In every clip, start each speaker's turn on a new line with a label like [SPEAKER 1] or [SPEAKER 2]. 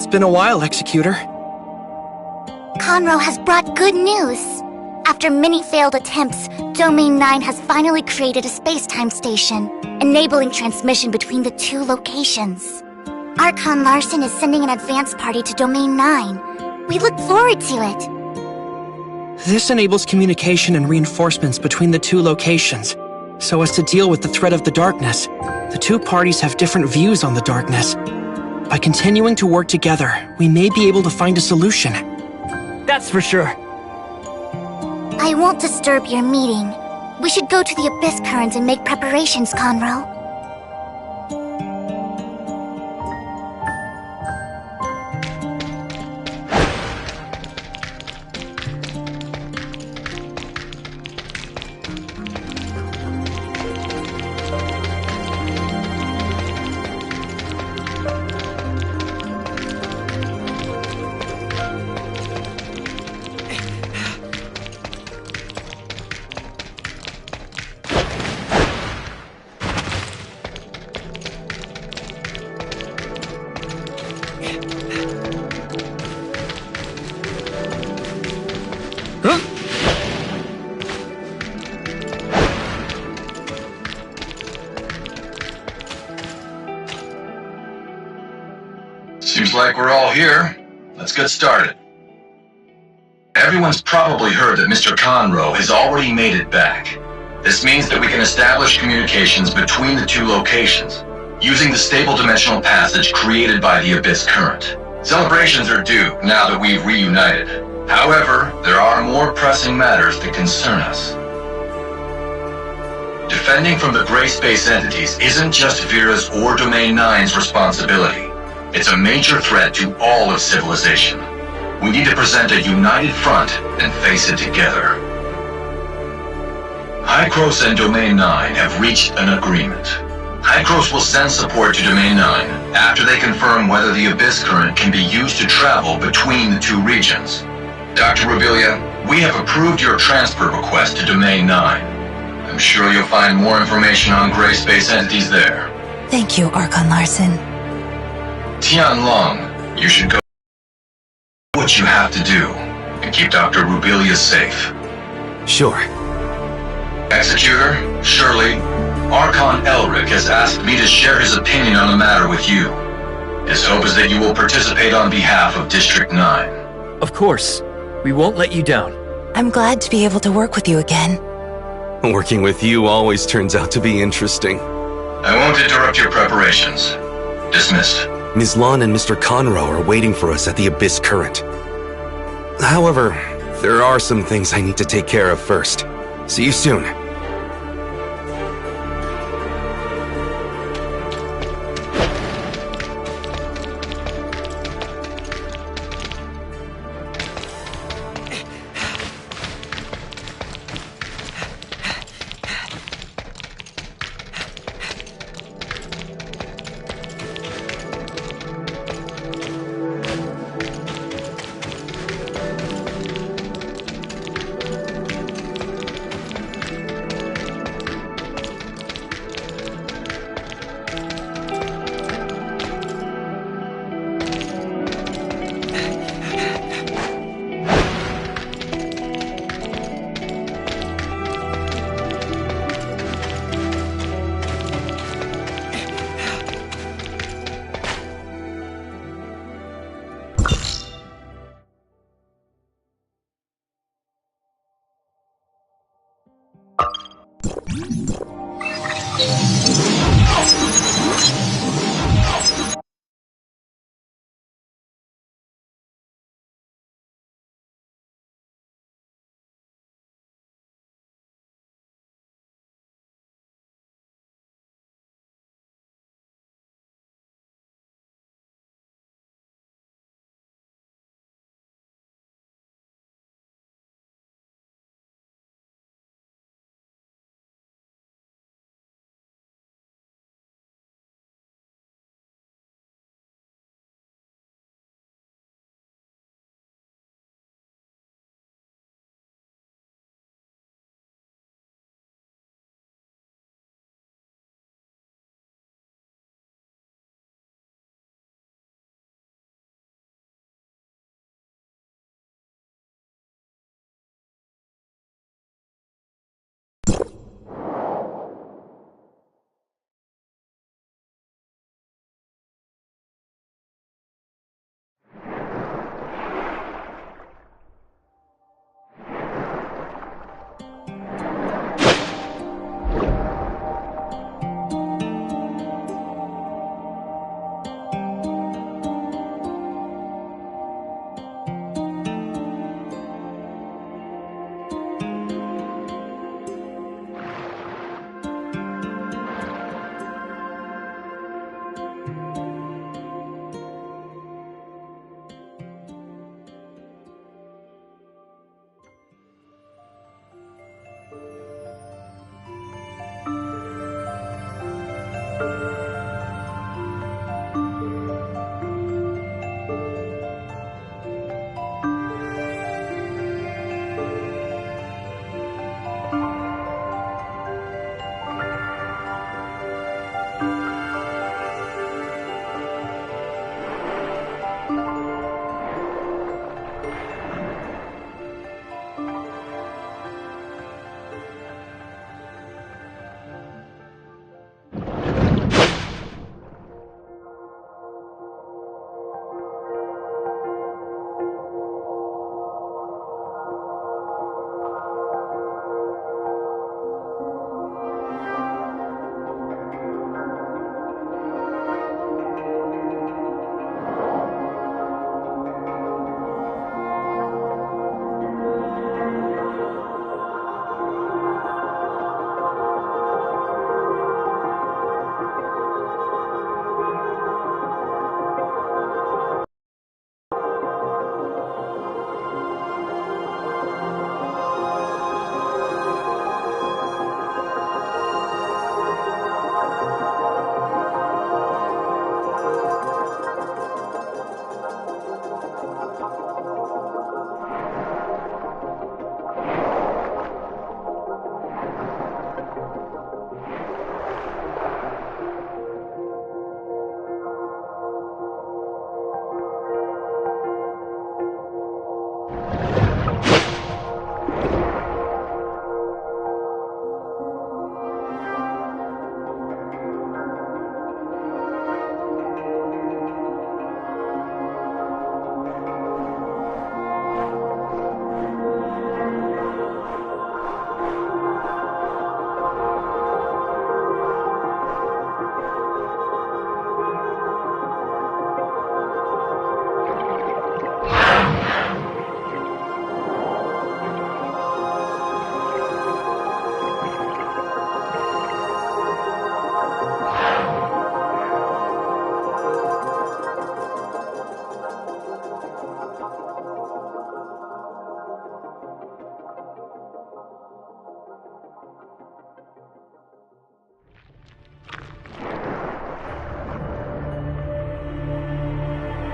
[SPEAKER 1] It's been a while, Executor.
[SPEAKER 2] Conroe has brought good news. After many failed attempts, Domain 9 has finally created a space-time station, enabling transmission between the two locations. Archon Larson is sending an advance party to Domain 9. We look forward to it.
[SPEAKER 1] This enables communication and reinforcements between the two locations, so as to deal with the threat of the darkness. The two parties have different views on the darkness. By continuing to work together, we may be able to find a solution.
[SPEAKER 3] That's for sure.
[SPEAKER 2] I won't disturb your meeting. We should go to the Abyss Current and make preparations, Conroe.
[SPEAKER 4] Seems like we're all here. Let's get started. Everyone's probably heard that Mr. Conroe has already made it back. This means that we can establish communications between the two locations, using the stable dimensional passage created by the Abyss Current. Celebrations are due now that we've reunited. However, there are more pressing matters that concern us. Defending from the gray space entities isn't just Vera's or Domain 9's responsibility. It's a major threat to all of civilization. We need to present a united front and face it together. Hykros and Domain 9 have reached an agreement. Hykros will send support to Domain 9 after they confirm whether the Abyss Current can be used to travel between the two regions. Dr. Rubilia, we have approved your transfer request to Domain 9. I'm sure you'll find more information on gray space entities there.
[SPEAKER 5] Thank you, Archon Larson.
[SPEAKER 4] Tianlong, you should go do what you have to do and keep Dr. Rubilia safe.
[SPEAKER 6] Sure.
[SPEAKER 4] Executor, Shirley, Archon Elric has asked me to share his opinion on the matter with you. His hope is that you will participate on behalf of District 9.
[SPEAKER 3] Of course. We won't let you down.
[SPEAKER 5] I'm glad to be able to work with you again.
[SPEAKER 6] Working with you always turns out to be interesting.
[SPEAKER 4] I won't interrupt your preparations. Dismissed.
[SPEAKER 6] Ms. Lon and Mr. Conroe are waiting for us at the Abyss Current. However, there are some things I need to take care of first. See you soon.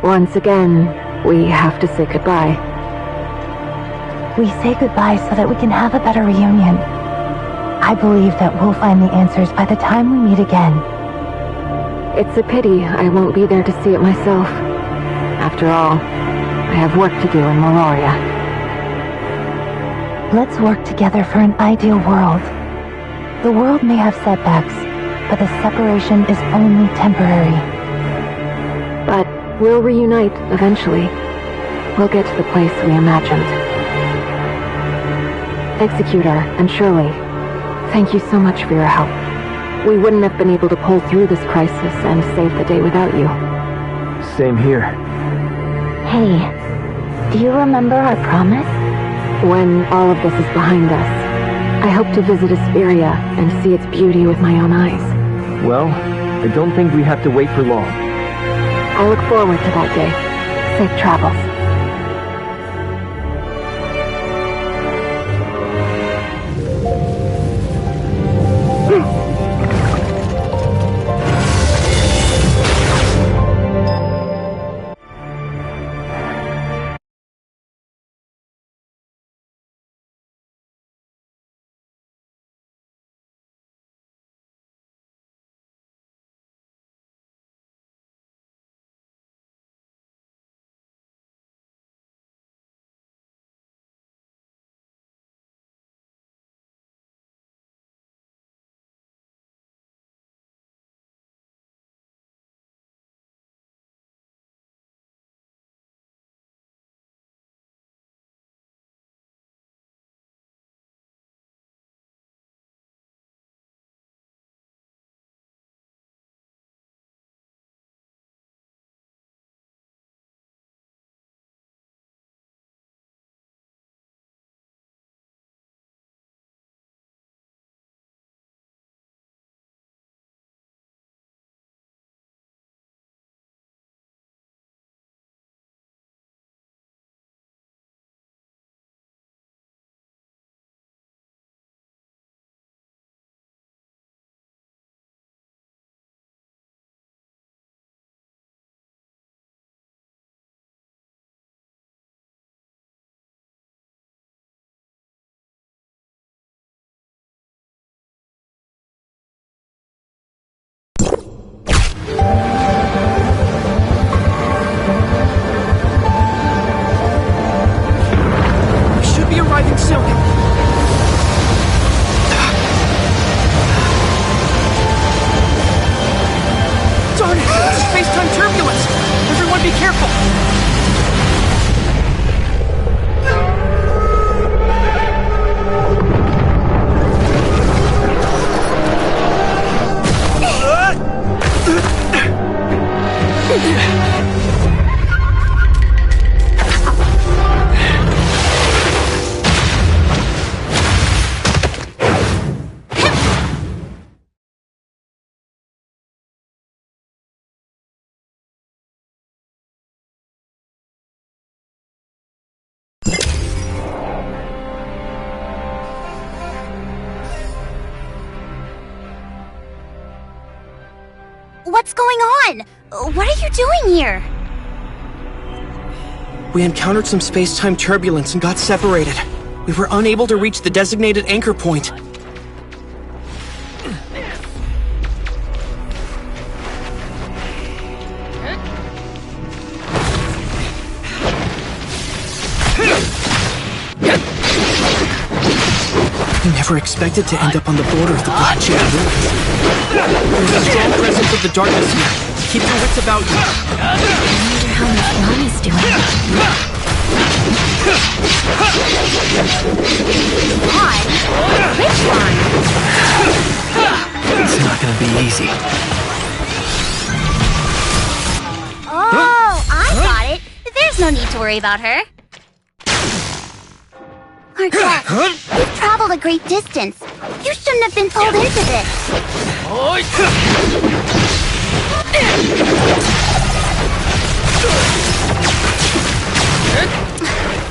[SPEAKER 7] Once again, we have to say goodbye.
[SPEAKER 5] We say goodbye so that we can have a better reunion. I believe that we'll find the answers by the time we meet again.
[SPEAKER 7] It's a pity I won't be there to see it myself. After all, I have work to do in Meloria.
[SPEAKER 5] Let's work together for an ideal world. The world may have setbacks, but the separation is only temporary.
[SPEAKER 7] But we'll reunite eventually. We'll get to the place we imagined. Executor and Shirley, thank you so much for your help. We wouldn't have been able to pull through this crisis and save the day without you.
[SPEAKER 3] Same here.
[SPEAKER 5] Hey, do you remember our promise?
[SPEAKER 7] When all of this is behind us, I hope to visit Asperia and see its beauty with my own eyes.
[SPEAKER 3] Well, I don't think we have to wait for long.
[SPEAKER 7] I look forward to that day. Safe travels.
[SPEAKER 1] Arriving soon. Darn it! It's space-time turbulence! Everyone be careful!
[SPEAKER 2] What's going on? What are you doing here?
[SPEAKER 1] We encountered some space-time turbulence and got separated. We were unable to reach the designated anchor point. We never expected to end up on the border of the Blackjack Ruins. There's a strong presence of the darkness here. Keep your wits about you.
[SPEAKER 2] I wonder how Miss Lonnie's doing. Lon? Which one?
[SPEAKER 3] It's not gonna be easy.
[SPEAKER 2] Oh, I got it. There's no need to worry about her. Arquette, you've traveled a great distance. You shouldn't have been pulled into this.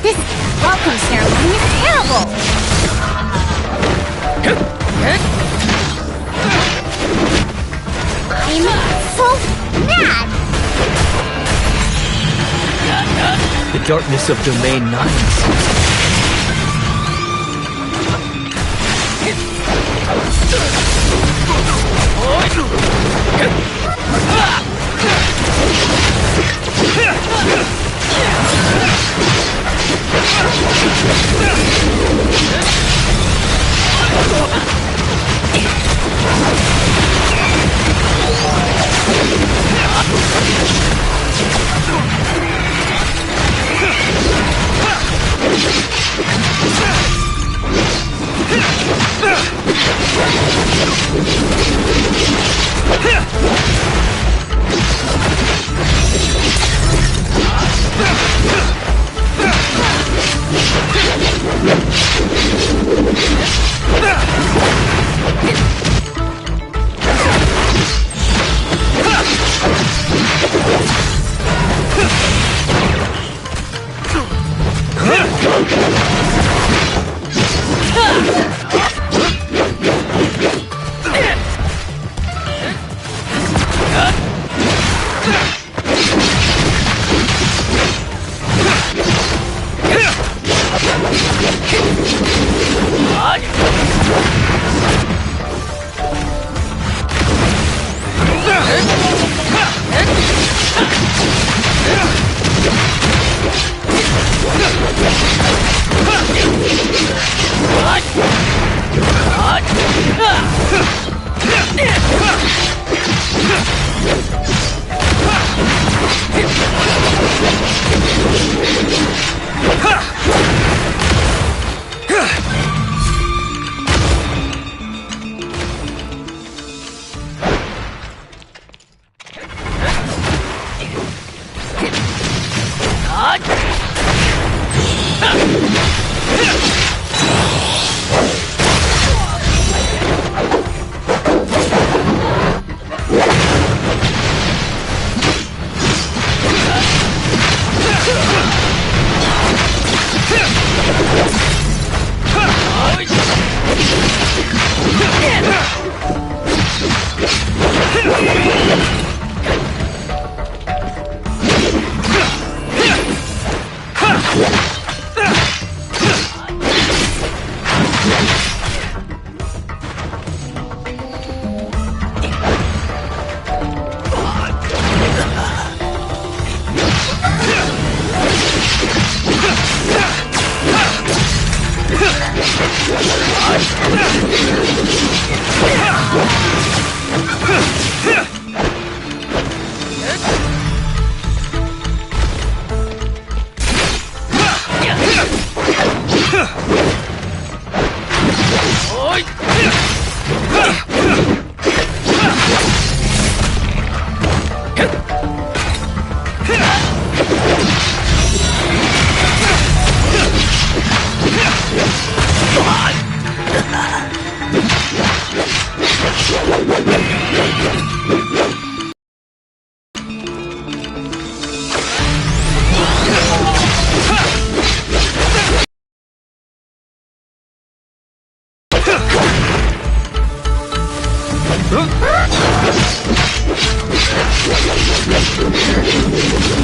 [SPEAKER 2] This welcome ceremony is terrible. I'm so mad.
[SPEAKER 3] The darkness of Domain 9.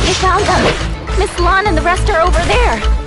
[SPEAKER 7] I found them! Miss Lan and the rest are over there!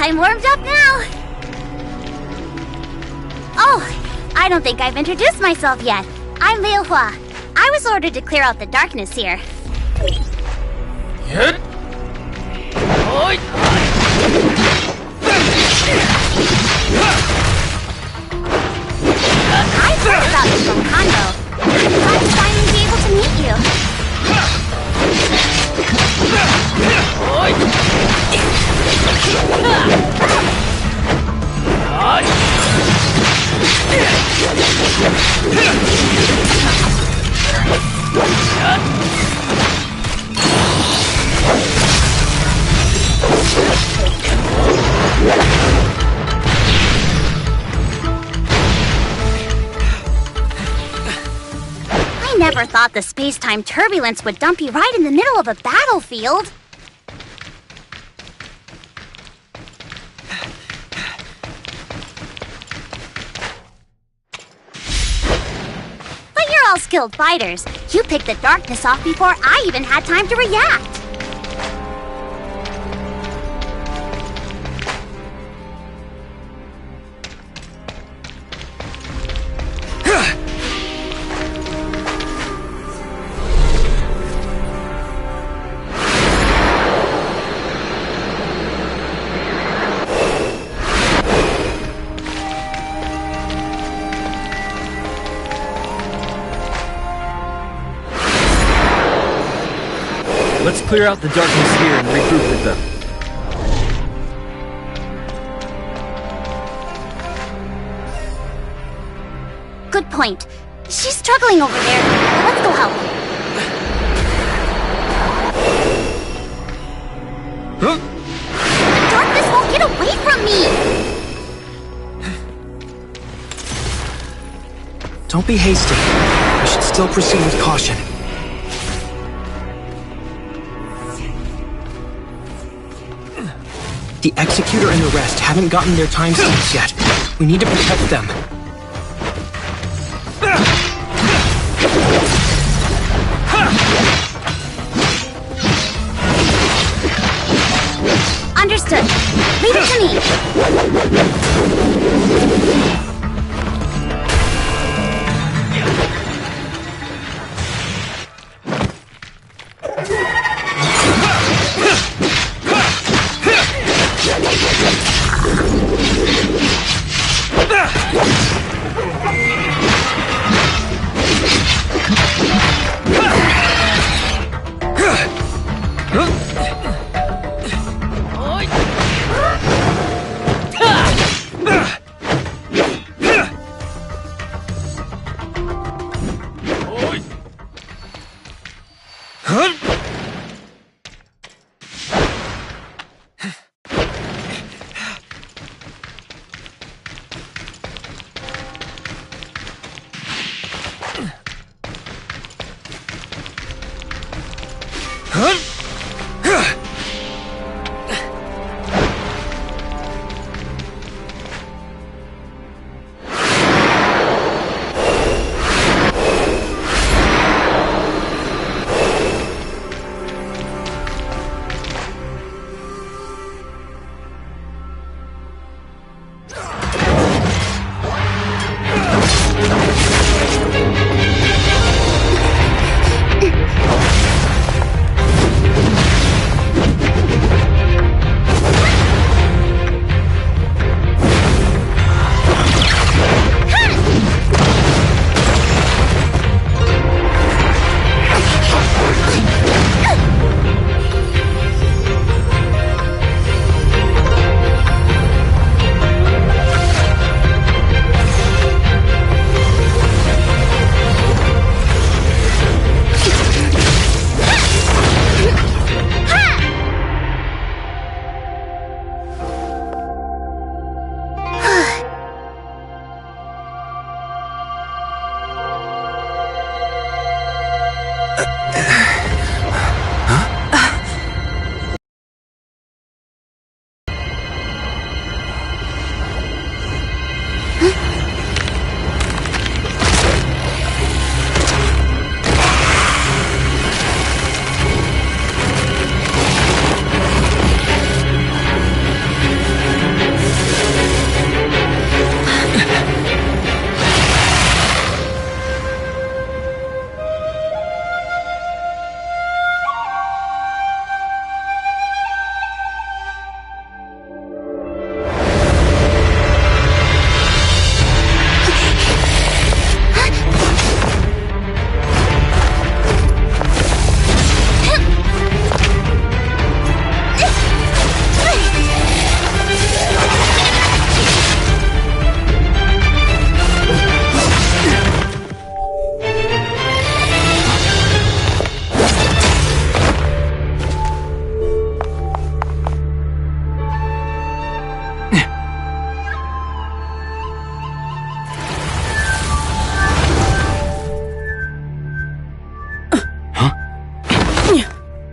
[SPEAKER 7] I'm warmed up now! Oh,
[SPEAKER 2] I don't think I've introduced myself yet. I'm Liu Hua. I was ordered to clear out the darkness here. I've heard about you from Conro. Glad to finally be able to meet you. I never thought the space-time turbulence would dump you right in the middle of a battlefield. But you're all skilled fighters. You picked the darkness off before I even had time to react.
[SPEAKER 3] Let's clear out the darkness here and regroup with them.
[SPEAKER 2] Good point. She's struggling over there. Let's go help.
[SPEAKER 3] Huh?
[SPEAKER 2] The darkness won't get away from me!
[SPEAKER 1] Don't be hasty. We should still proceed with caution. The Executor and the rest haven't gotten their timestamps yet. We need to protect them.
[SPEAKER 2] Understood. Leave it to me.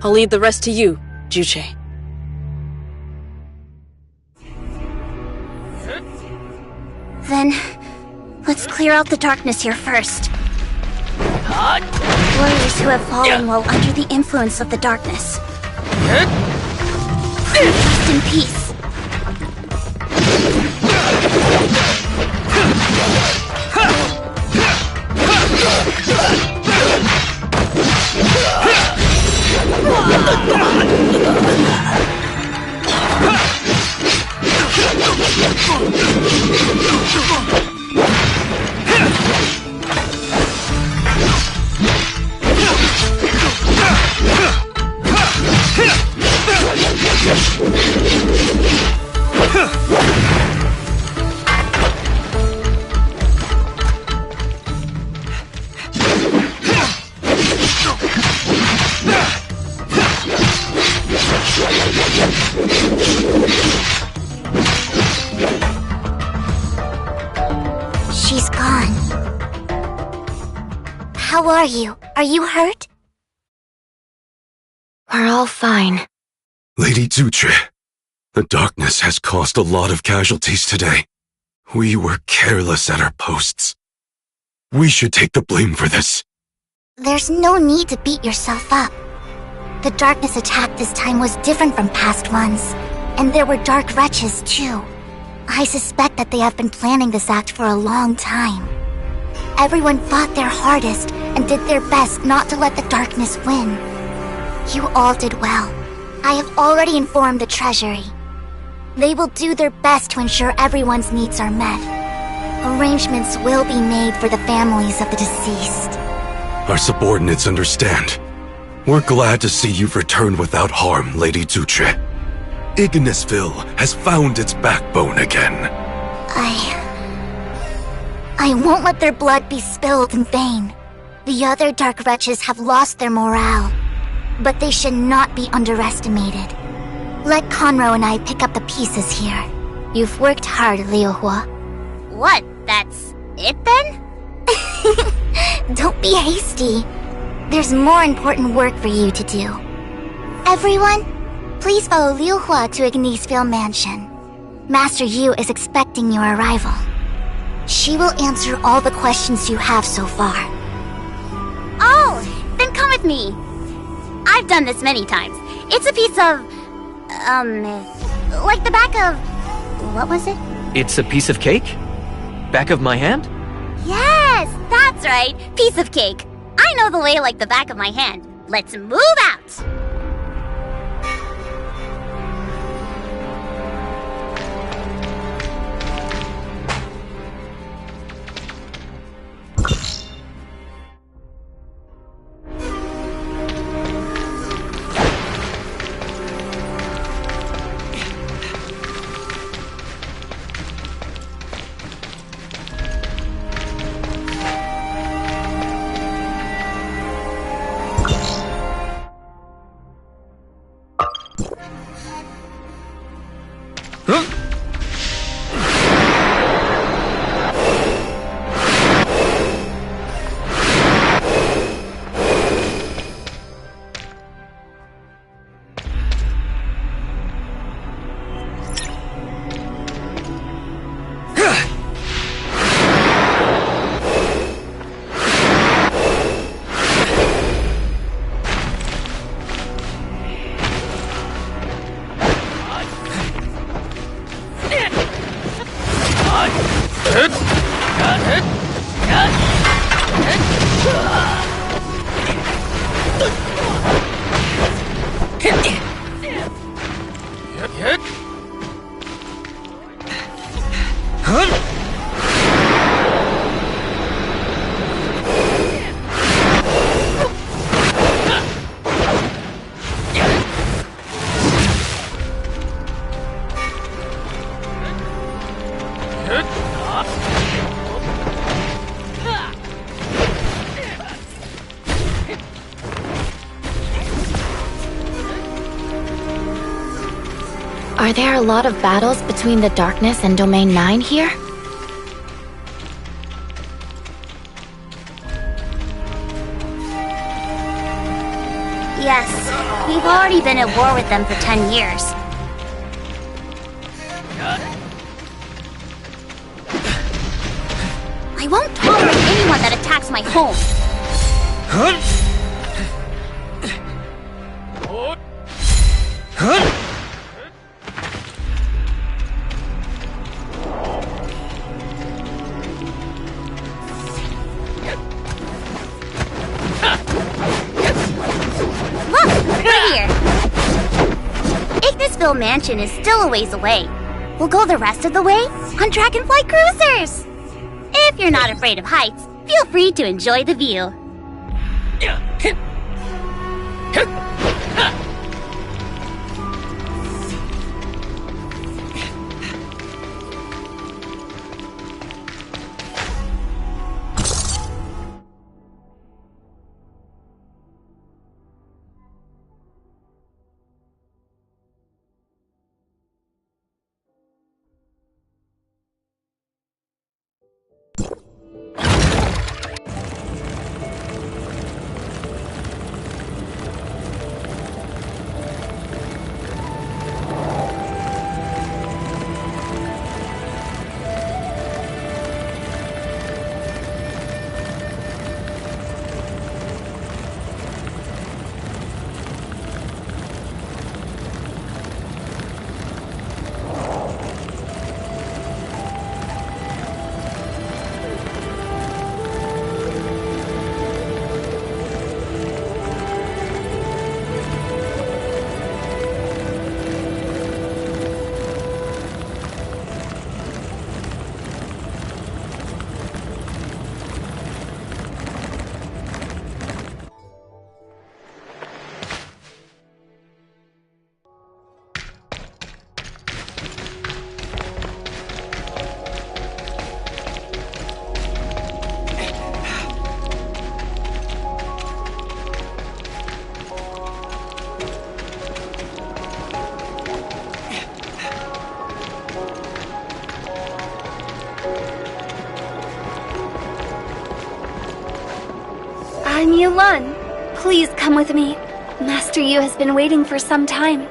[SPEAKER 8] I'll leave the rest to you, Juche.
[SPEAKER 2] Then, let's clear out the darkness here first. Warriors who have fallen while under the influence of the darkness. Rest in peace. She's gone. How are you? Are you hurt?
[SPEAKER 5] We're all fine.
[SPEAKER 6] Lady Zuche, the darkness has caused a lot of casualties today. We were careless at our posts. We should take the blame for this.
[SPEAKER 2] There's no need to beat yourself up. The darkness attack this time was different from past ones, and there were dark wretches too. I suspect that they have been planning this act for a long time. Everyone fought their hardest and did their best not to let the darkness win. You all did well. I have already informed the Treasury. They will do their best to ensure everyone's needs are met. Arrangements will be made for the families of the deceased.
[SPEAKER 6] Our subordinates understand. We're glad to see you've returned without harm, Lady Zuche. Ignisville has found its backbone again.
[SPEAKER 2] I won't let their blood be spilled in vain. The other dark wretches have lost their morale, but they should not be underestimated. Let Conroe and I pick up the pieces here. You've worked hard, Liuhua.
[SPEAKER 9] What? That's it then?
[SPEAKER 2] Don't be hasty. There's more important work for you to do. Everyone, please follow Liuhua to Ignisville Mansion. Master Yu is expecting your arrival. She will answer all the questions you have so far.
[SPEAKER 9] Oh, then come with me. I've done this many times. It's a piece of... like the back of... what was it?
[SPEAKER 3] It's a piece of cake? Back of my hand?
[SPEAKER 9] Yes, that's right. Piece of cake. I know the way like the back of my hand. Let's move out!
[SPEAKER 5] Are there a lot of battles between the Darkness and Domain 9 here?
[SPEAKER 9] Yes, we've already been at war with them for 10 years. I won't tolerate anyone that attacks my home. Look, we're here. Ignisville Mansion is still a ways away. We'll go the rest of the way on Dragonfly Cruisers. If you're not afraid of heights, feel free to enjoy the view.
[SPEAKER 10] I'm Yulan. Please come with me. Master Yu has been waiting for some time.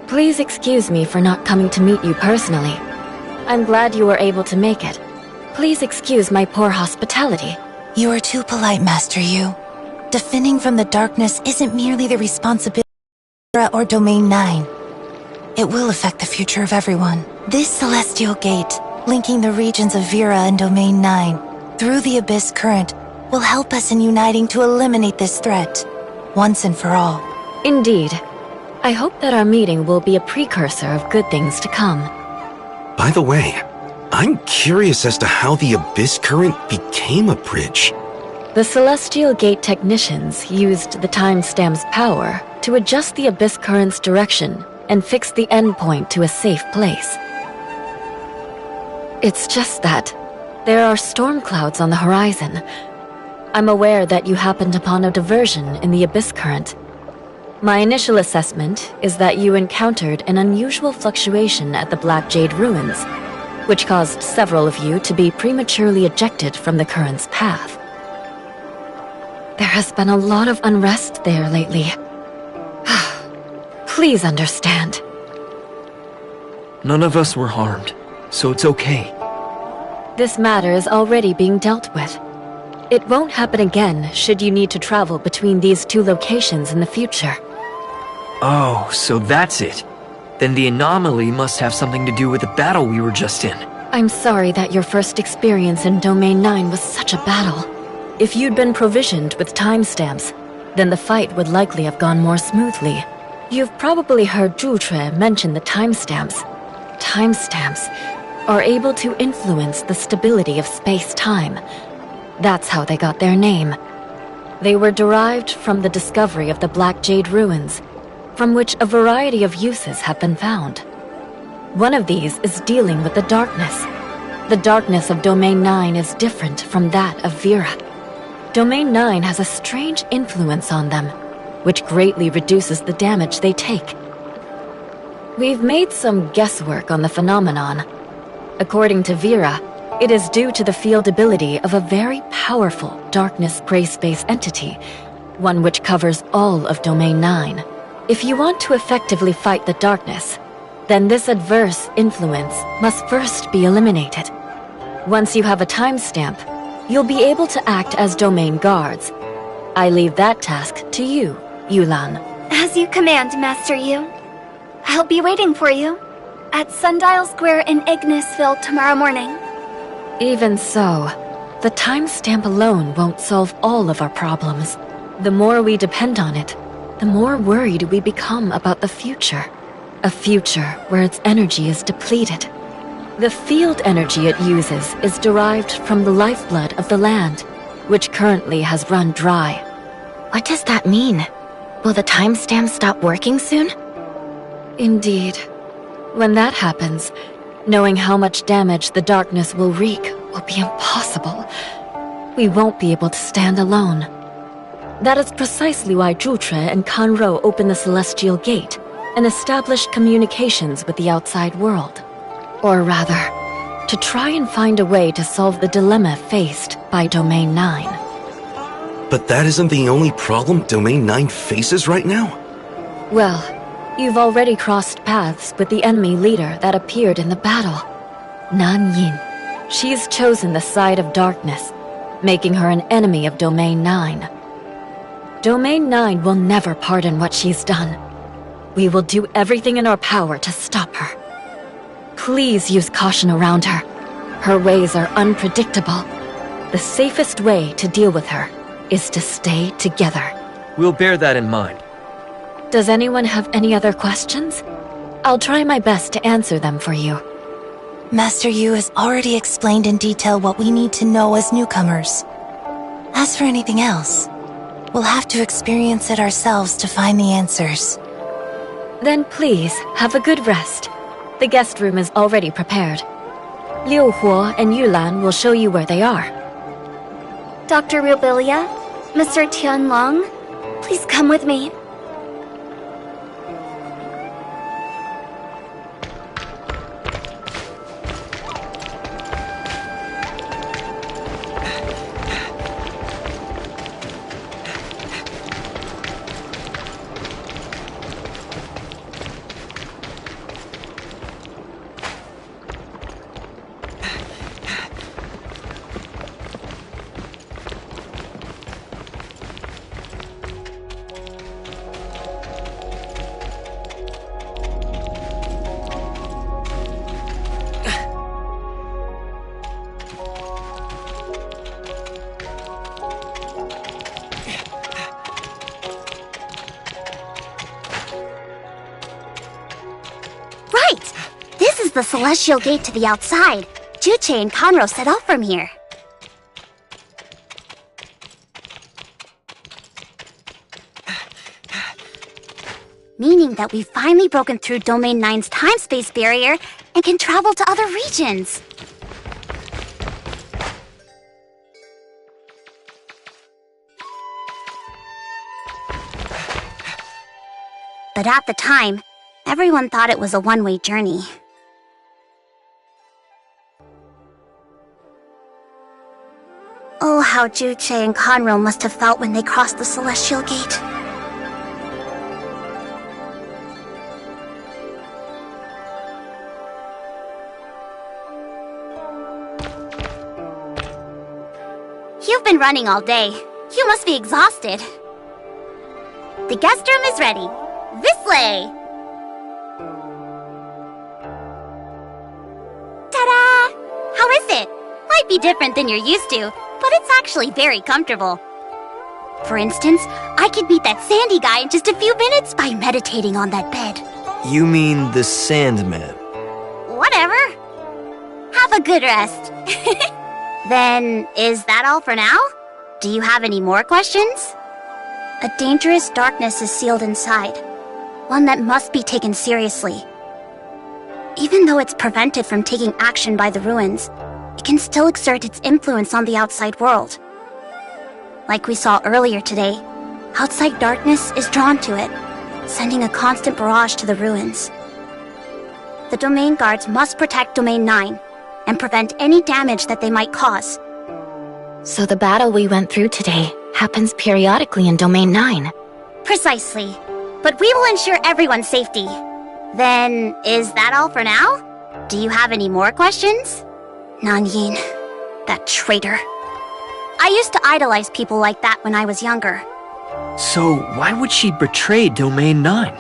[SPEAKER 7] Please excuse me for not coming to meet you personally. I'm glad you were able to make it. Please excuse my poor hospitality.
[SPEAKER 5] You are too polite, Master Yu. Defending from the darkness isn't merely the responsibility of Vera or Domain 9. It will affect the future of everyone. This celestial gate, linking the regions of Vera and Domain 9 through the Abyss Current, will help us in uniting to eliminate this threat, once and for all.
[SPEAKER 7] Indeed. I hope that our meeting will be a precursor of good things to come.
[SPEAKER 6] By the way, I'm curious as to how the Abyss Current became a bridge.
[SPEAKER 7] The Celestial Gate technicians used the timestamp's power to adjust the Abyss Current's direction and fix the endpoint to a safe place. It's just that there are storm clouds on the horizon. I'm aware that you happened upon a diversion in the Abyss Current. My initial assessment is that you encountered an unusual fluctuation at the Black Jade Ruins, which caused several of you to be prematurely ejected from the current's path. There has been a lot of unrest there lately. Please understand.
[SPEAKER 3] None of us were harmed, so it's okay.
[SPEAKER 7] This matter is already being dealt with. It won't happen again should you need to travel between these two locations in the future.
[SPEAKER 3] Oh, so that's it. Then the anomaly must have something to do with the battle we were just in.
[SPEAKER 7] I'm sorry that your first experience in Domain 9 was such a battle. If you'd been provisioned with timestamps, then the fight would likely have gone more smoothly. You've probably heard Zhutre mention the timestamps. Timestamps are able to influence the stability of space-time. That's how they got their name. They were derived from the discovery of the Black Jade Ruins, from which a variety of uses have been found. One of these is dealing with the darkness. The darkness of Domain 9 is different from that of Vera. Domain 9 has a strange influence on them, which greatly reduces the damage they take. We've made some guesswork on the phenomenon. According to Vera, it is due to the field ability of a very powerful darkness gray space entity, one which covers all of Domain 9. If you want to effectively fight the darkness, then this adverse influence must first be eliminated. Once you have a timestamp, you'll be able to act as domain guards. I leave that task to you, Yulan.
[SPEAKER 10] As you command, Master Yu. I'll be waiting for you at Sundial Square in Ignisville tomorrow morning.
[SPEAKER 7] Even so, the timestamp alone won't solve all of our problems. The more we depend on it, the more worried we become about the future. A future where its energy is depleted. The field energy it uses is derived from the lifeblood of the land, which currently has run dry.
[SPEAKER 2] What does that mean? Will the timestamp stop working soon?
[SPEAKER 7] Indeed. When that happens, knowing how much damage the darkness will wreak will be impossible. We won't be able to stand alone. That is precisely why Zhutre and Kanro opened the Celestial Gate and established communications with the outside world. Or rather, to try and find a way to solve the dilemma faced by Domain 9.
[SPEAKER 6] But that isn't the only problem Domain 9 faces right now?
[SPEAKER 7] Well, you've already crossed paths with the enemy leader that appeared in the battle. Nan Yin. She's chosen the side of darkness, making her an enemy of Domain 9. Domain 9 will never pardon what she's done. We will do everything in our power to stop her. Please use caution around her. Her ways are unpredictable. The safest way to deal with her is to stay together.
[SPEAKER 3] We'll bear that in mind.
[SPEAKER 7] Does anyone have any other questions? I'll try my best to answer them for you.
[SPEAKER 5] Master Yu has already explained in detail what we need to know as newcomers. As for anything else, we'll have to experience it ourselves to find the answers.
[SPEAKER 7] Then please, have a good rest. The guest room is already prepared. Liu Huo and Yulan will show you where they are.
[SPEAKER 10] Dr. Rubilia, Mr. Tianlong, please come with me.
[SPEAKER 9] The Celestial Gate to the outside. Juche and Kanro set off from here. Meaning that we've finally broken through Domain 9's time-space barrier and can travel to other regions. But at the time, everyone thought it was a one-way journey. Oh, how Juche and Kanro must have felt when they crossed the Celestial Gate. You've been running all day. You must be exhausted. The guest room is ready. This way! Ta-da! How is it? Might be different than you're used to, but it's actually very comfortable. For instance, I could beat that Sandy guy in just a few minutes by meditating on that bed.
[SPEAKER 3] You mean the Sandman?
[SPEAKER 9] Whatever. Have a good rest. Then, is that all for now? Do you have any more questions? A dangerous darkness is sealed inside. One that must be taken seriously. Even though it's prevented from taking action by the ruins, it can still exert its influence on the outside world. Like we saw earlier today, outside darkness is drawn to it, sending a constant barrage to the ruins. The Domain Guards must protect Domain 9 and prevent any damage that they might cause.
[SPEAKER 7] So the battle we went through today happens periodically in Domain 9.
[SPEAKER 9] Precisely. But we will ensure everyone's safety. Then, is that all for now? Do you have any more questions? Nanyin, that traitor. I used to idolize people like that when I was younger.
[SPEAKER 3] So why would she betray Domain 9?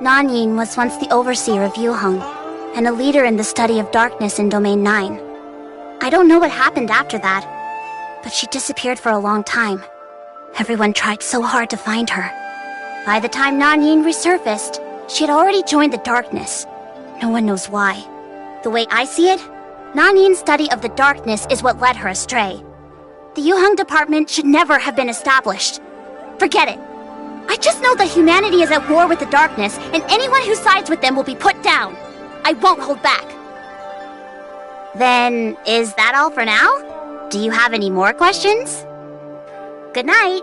[SPEAKER 9] Nanyin was once the overseer of Yuheng, and a leader in the study of darkness in Domain 9. I don't know what happened after that, but she disappeared for a long time. Everyone tried so hard to find her. By the time Nanyin resurfaced, she had already joined the darkness. No one knows why. The way I see it, Nanyin's study of the darkness is what led her astray. The Yuheng department should never have been established. Forget it. I just know that humanity is at war with the darkness, and anyone who sides with them will be put down. I won't hold back. Then, is that all for now? Do you have any more questions? Good night.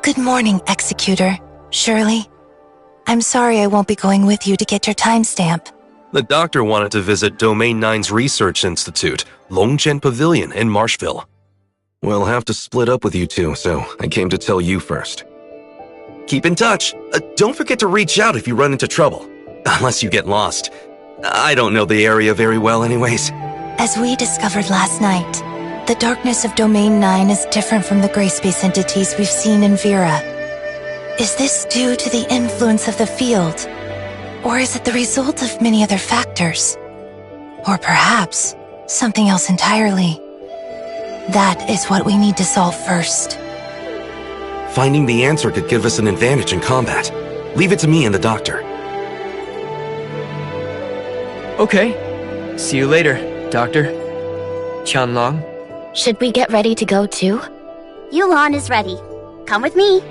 [SPEAKER 5] Good morning, Executor. Shirley, I'm sorry I won't be going with you to get your timestamp.
[SPEAKER 6] The doctor wanted to visit Domain 9's Research Institute, Longjian Pavilion in Marshville. We'll have to split up with you two, so I came to tell you first. Keep in touch. Don't forget to reach out if you run into trouble. Unless you get lost. I don't know the area very well anyways.
[SPEAKER 5] As we discovered last night, the darkness of Domain 9 is different from the gray space entities we've seen in Vera. Is this due to the influence of the field? Or is it the result of many other factors? Or perhaps something else entirely? That is what we need to solve first.
[SPEAKER 6] Finding the answer could give us an advantage in combat. Leave it to me and the doctor.
[SPEAKER 3] Okay. See you later, Doctor. Qianlong.
[SPEAKER 7] Should we get ready to go too?
[SPEAKER 9] Yulan is ready. Come with me.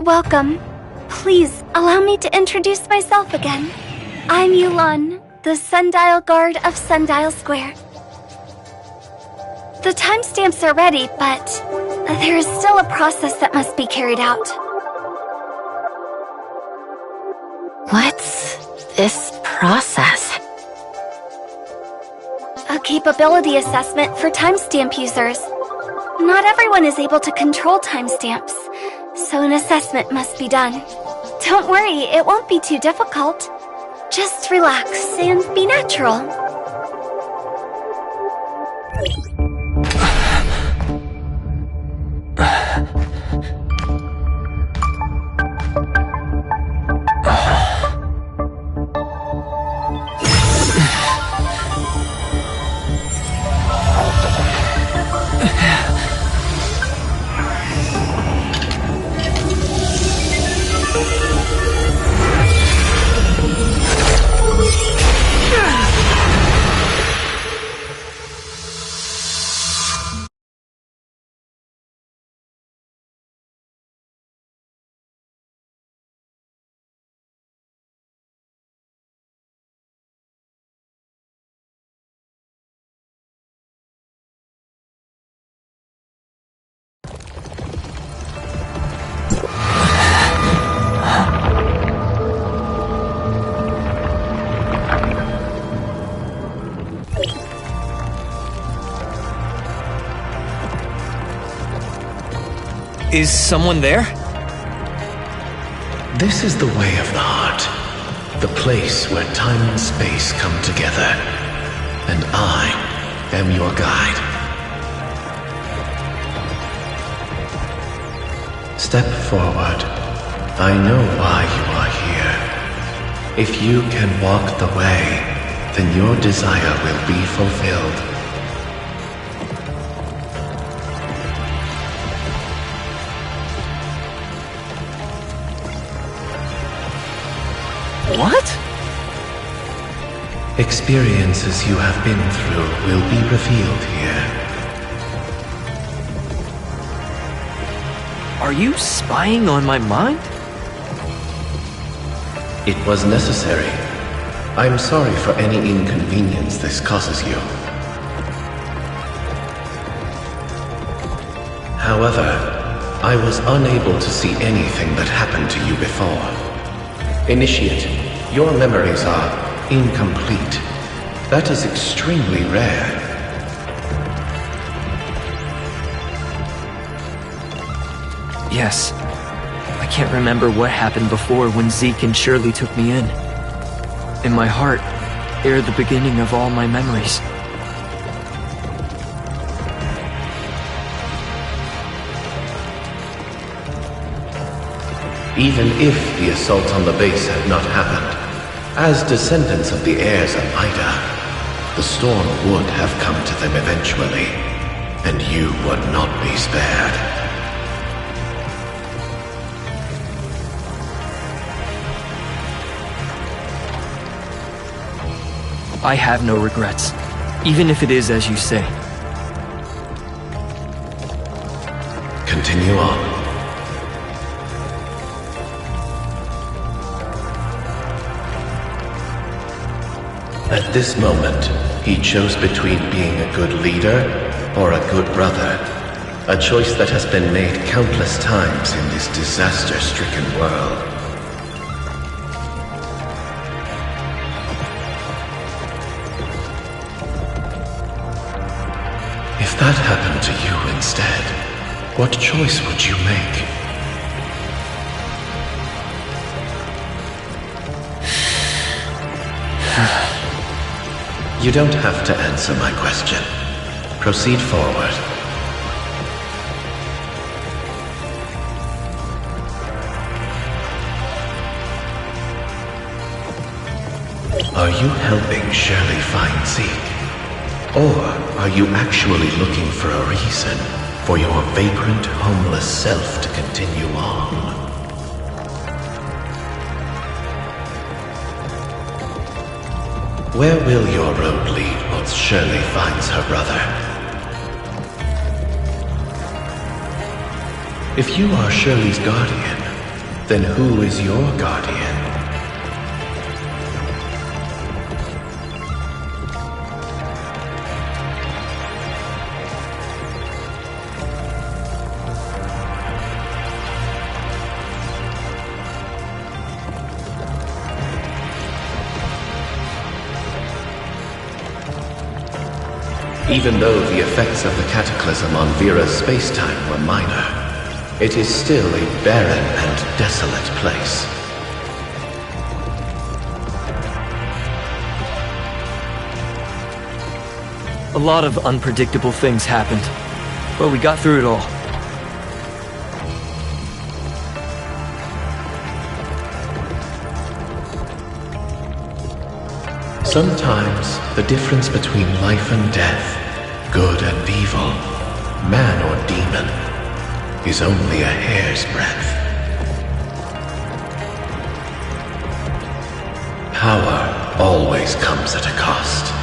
[SPEAKER 10] Welcome. Please, allow me to introduce myself again. I'm Yulan, the Sundial Guard of Sundial Square. The timestamps are ready, but there is still a process that must be carried out.
[SPEAKER 5] What's this process?
[SPEAKER 10] A capability assessment for timestamp users. Not everyone is able to control timestamps, so an assessment must be done. Don't worry, it won't be too difficult. Just relax and be natural.
[SPEAKER 3] Is someone there?
[SPEAKER 11] This is the way of the heart. The place where time and space come together. And I am your guide. Step forward. I know why you are here. If you can walk the way, then your desire will be fulfilled.
[SPEAKER 3] What?
[SPEAKER 11] Experiences you have been through will be revealed here.
[SPEAKER 3] Are you spying on my mind?
[SPEAKER 11] It was necessary. I'm sorry for any inconvenience this causes you. However, I was unable to see anything that happened to you before. Initiate, your memories are incomplete. That is extremely rare.
[SPEAKER 3] Yes. I can't remember what happened before when Zeke and Shirley took me in. In my heart, they're the beginning of all my memories.
[SPEAKER 11] Even if the assault on the base had not happened, as descendants of the heirs of Ida, the storm would have come to them eventually, and you would not be spared.
[SPEAKER 3] I have no regrets, even if it is as you say.
[SPEAKER 11] Continue on. At this moment, he chose between being a good leader or a good brother. A choice that has been made countless times in this disaster-stricken world. If that happened to you instead, what choice would you make? You don't have to answer my question. Proceed forward. Are you helping Shirley find Zeke? Or are you actually looking for a reason for your vagrant, homeless self to continue on? Where will your road lead once Shirley finds her brother? If you are Shirley's guardian, Then who is your guardian? Even though the effects of the cataclysm on Vera's spacetime were minor, it is still a barren and desolate place.
[SPEAKER 3] A lot of unpredictable things happened, but we got through it all.
[SPEAKER 11] Sometimes the difference between life and death, good and evil, man or demon, is only a hair's breadth. Power always comes at a cost.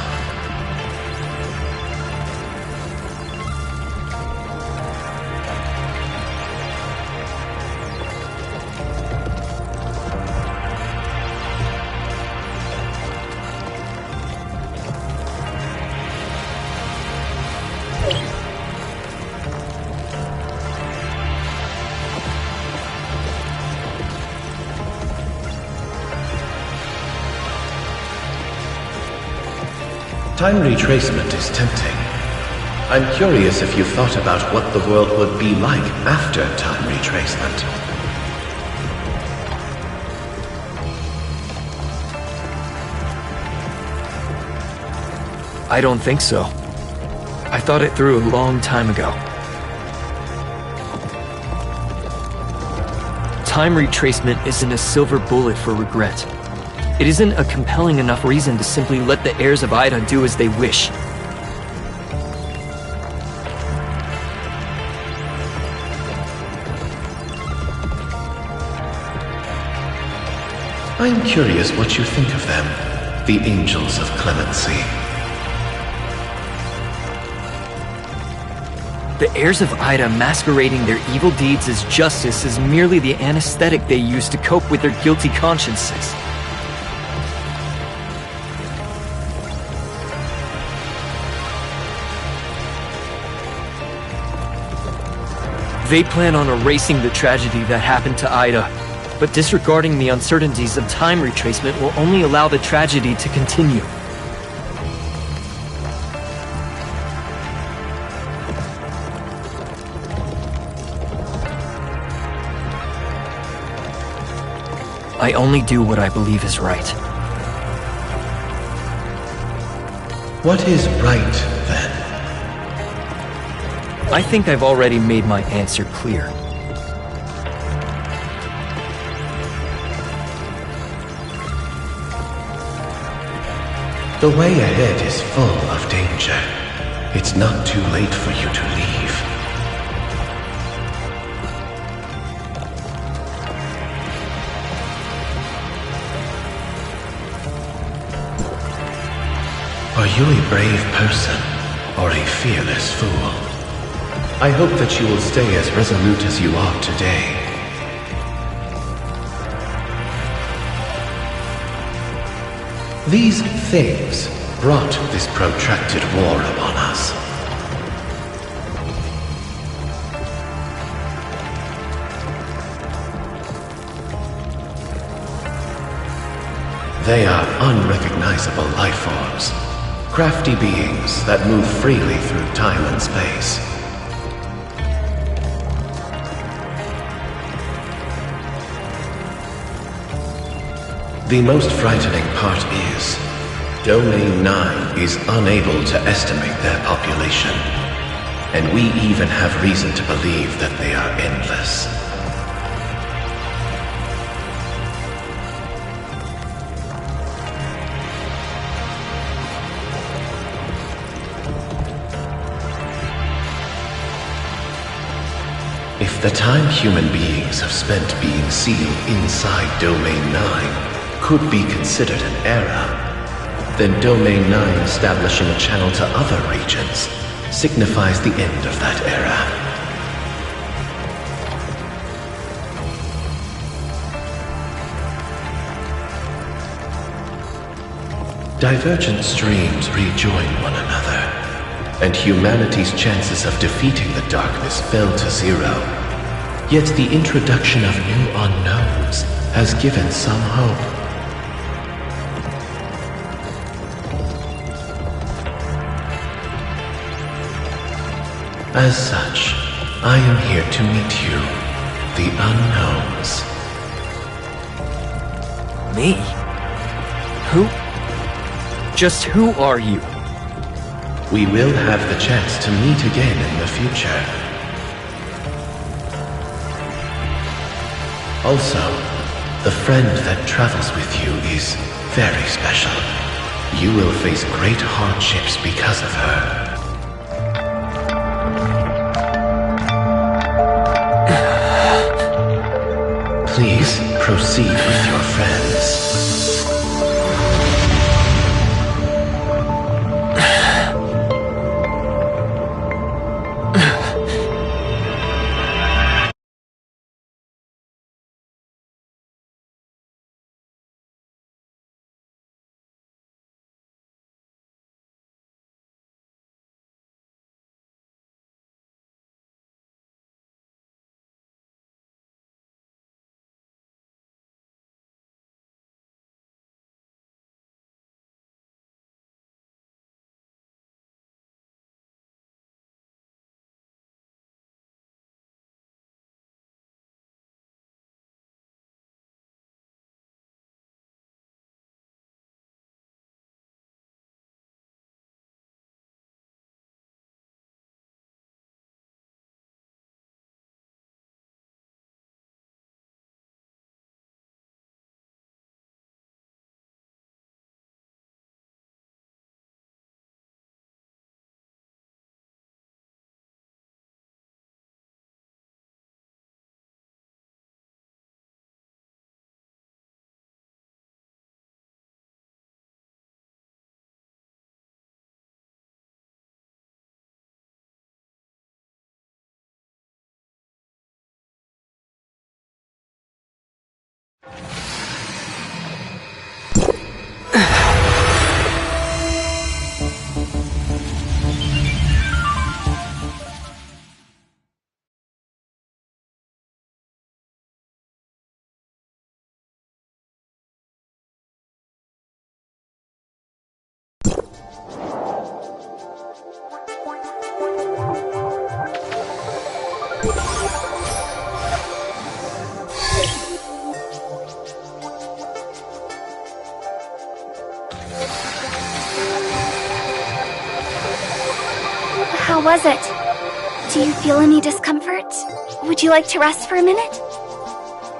[SPEAKER 11] Time retracement is tempting. I'm curious if you've thought about what the world would be like after time retracement.
[SPEAKER 3] I don't think so. I thought it through a long time ago. Time retracement isn't a silver bullet for regret. It isn't a compelling enough reason to simply let the heirs of Ida do as they wish.
[SPEAKER 11] I'm curious what you think of them, the Angels of Clemency.
[SPEAKER 3] The heirs of Ida masquerading their evil deeds as justice is merely the anesthetic they use to cope with their guilty consciences. They plan on erasing the tragedy that happened to Ida, but disregarding the uncertainties of time retracement will only allow the tragedy to continue. I only do what I believe is right.
[SPEAKER 11] What is right, then?
[SPEAKER 3] I think I've already made my answer clear.
[SPEAKER 11] The way ahead is full of danger. It's not too late for you to leave. Are you a brave person or a fearless fool? I hope that you will stay as resolute as you are today. These things brought this protracted war upon us. They are unrecognizable life forms, crafty beings that move freely through time and space. The most frightening part is, Domain 9 is unable to estimate their population, and we even have reason to believe that they are endless. If the time human beings have spent being sealed inside Domain 9 could be considered an era, then Domain 9 establishing a channel to other regions signifies the end of that era. Divergent streams rejoin one another, and humanity's chances of defeating the darkness fell to 0. Yet the introduction of new unknowns has given some hope. As such, I am here to meet you, the unknowns.
[SPEAKER 3] Me? Who? Just who are you?
[SPEAKER 11] We will have the chance to meet again in the future. Also, the friend that travels with you is very special. You will face great hardships because of her. Please proceed with your friends.
[SPEAKER 10] How was it? Do you feel any discomfort? Would you like to rest for a minute?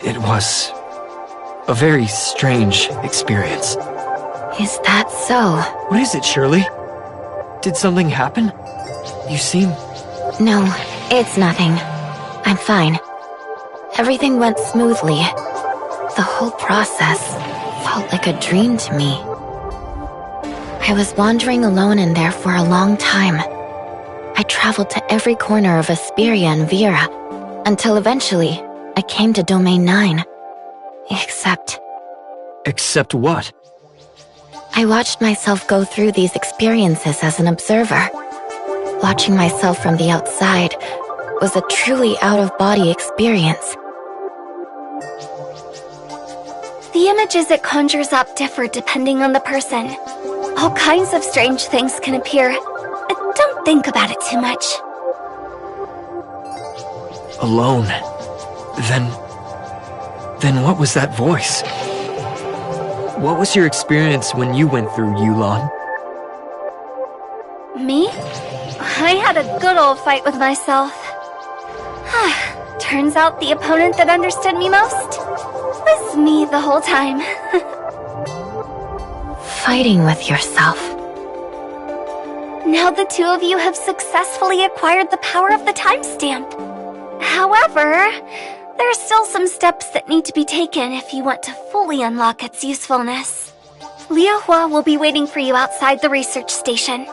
[SPEAKER 3] It was a very strange experience.
[SPEAKER 7] Is that so?
[SPEAKER 3] What is it, Shirley? Did something happen? You seem...
[SPEAKER 7] No, it's nothing. I'm fine. Everything went smoothly. The whole process felt like a dream to me. I was wandering alone in there for a long time. I traveled to every corner of Asperia and Vera, until eventually I came to Domain 9. Except...
[SPEAKER 3] Except what?
[SPEAKER 7] I watched myself go through these experiences as an observer. Watching myself from the outside was a truly out-of-body experience.
[SPEAKER 10] The images it conjures up differ depending on the person. All kinds of strange things can appear. Don't think about it too much.
[SPEAKER 3] Alone. Then what was that voice? What was your experience when you went through Yulon?
[SPEAKER 10] Me? I had a good old fight with myself. Turns out the opponent that understood me most was me the whole time.
[SPEAKER 7] Fighting with yourself.
[SPEAKER 10] Now the two of you have successfully acquired the power of the timestamp. However, there are still some steps that need to be taken if you want to fully unlock its usefulness. Liu Hua will be waiting for you outside the research station.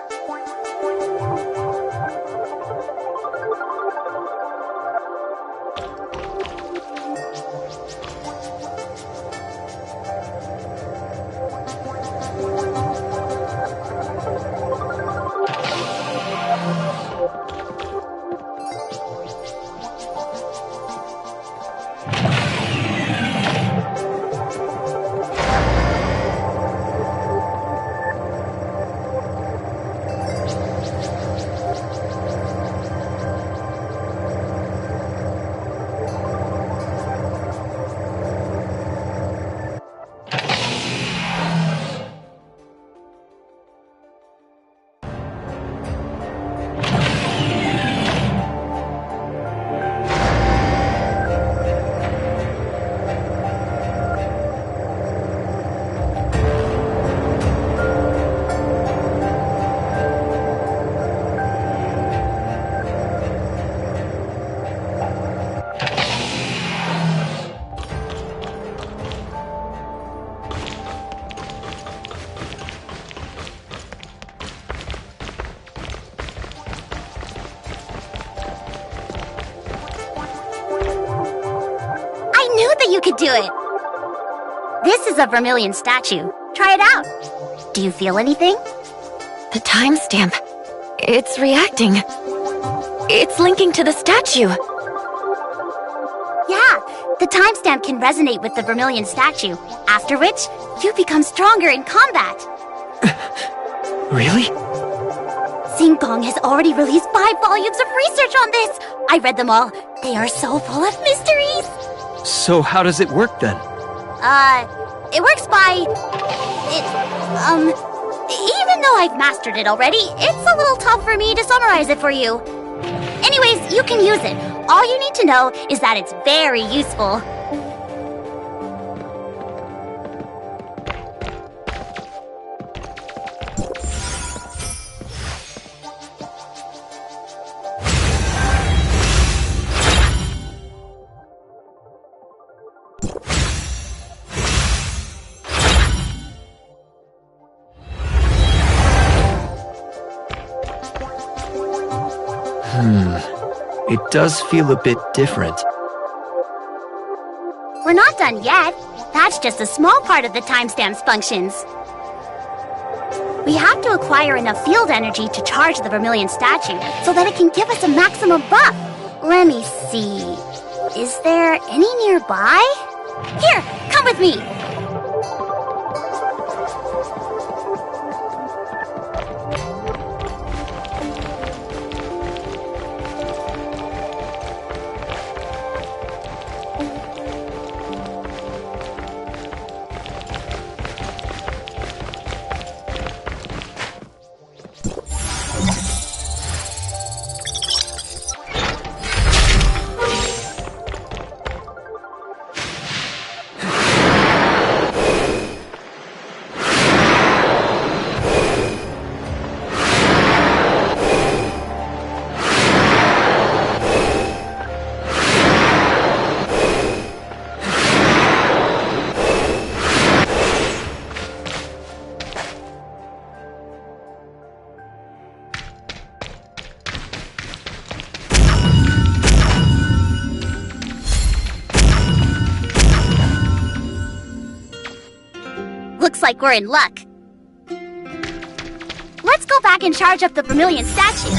[SPEAKER 9] you could do it! This is a vermilion statue. Try it out. Do you feel anything?
[SPEAKER 7] The timestamp. It's reacting. It's linking to the statue.
[SPEAKER 9] Yeah, the timestamp can resonate with the vermilion statue, after which you become stronger in combat.
[SPEAKER 3] Really?
[SPEAKER 9] Singkong has already released 5 volumes of research on this. I read them all. They are so full of mysteries.
[SPEAKER 3] So how does it work then?
[SPEAKER 9] It works by... Even though I've mastered it already, it's a little tough for me to summarize it for you. Anyways, you can use it. All you need to know is that it's very useful.
[SPEAKER 3] It does feel a bit different.
[SPEAKER 9] We're not done yet. That's just a small part of the timestamp's functions. We have to acquire enough field energy to charge the vermilion statue so that it can give us a maximum buff. Let me see. Is there any nearby? Here, come with me. Looks like we're in luck. Let's go back and charge up the vermilion statue.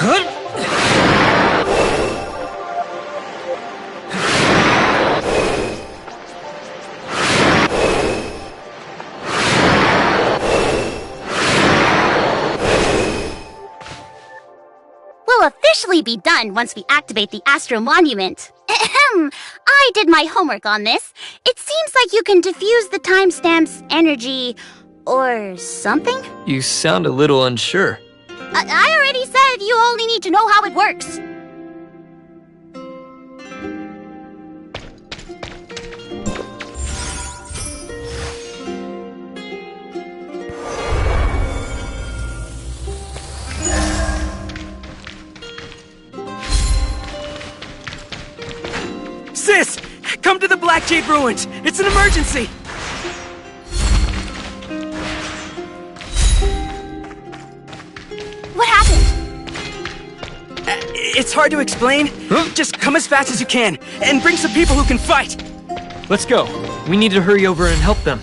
[SPEAKER 9] We'll officially be done once we activate the Astro Monument. Ahem. I did my homework on this. It seems like you can diffuse the timestamp's energy or something?
[SPEAKER 3] You sound a little unsure.
[SPEAKER 9] I already said you only need to know how it works.
[SPEAKER 1] Sis! Come to the Black Jade Ruins! It's an emergency!
[SPEAKER 9] What happened?
[SPEAKER 1] It's hard to explain. Just come as fast as you can, and bring some people who can fight!
[SPEAKER 3] Let's go. We need to hurry over and help them.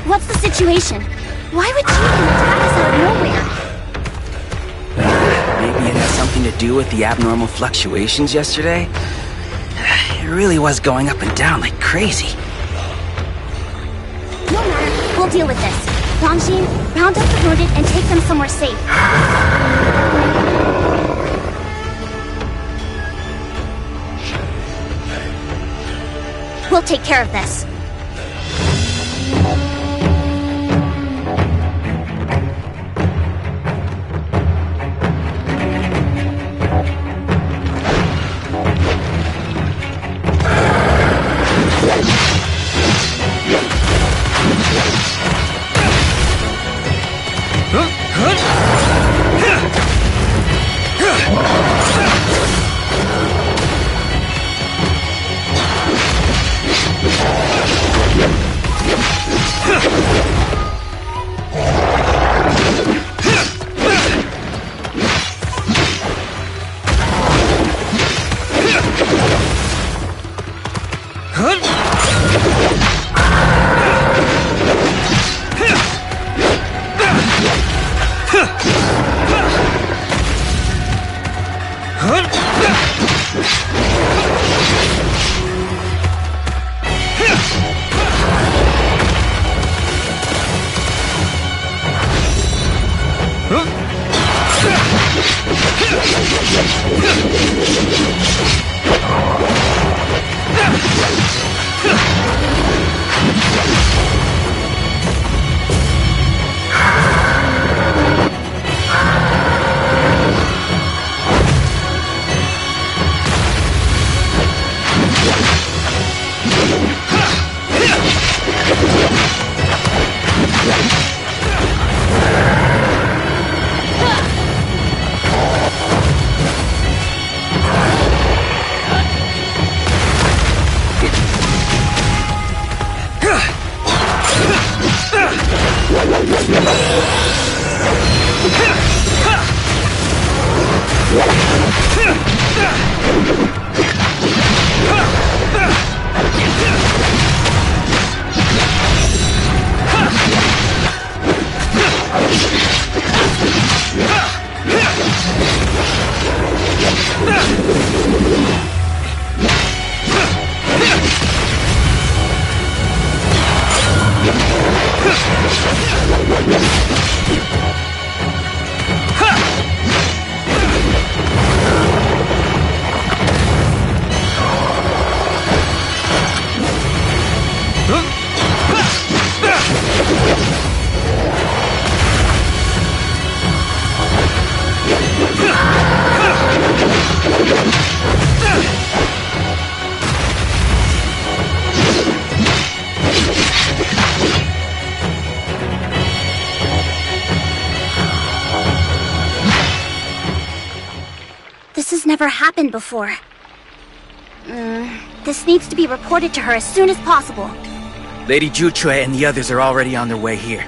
[SPEAKER 9] What's the situation? Why would Chicken attack us out of nowhere?
[SPEAKER 12] Maybe it has something to do with the abnormal fluctuations yesterday? It really was going up and down like crazy.
[SPEAKER 9] No matter, we'll deal with this. Dongjin, round up the wounded and take them somewhere safe. We'll take care of this. This has never happened before. This needs to be reported to her as soon as possible.
[SPEAKER 12] Lady Juche and the others are already on their way here.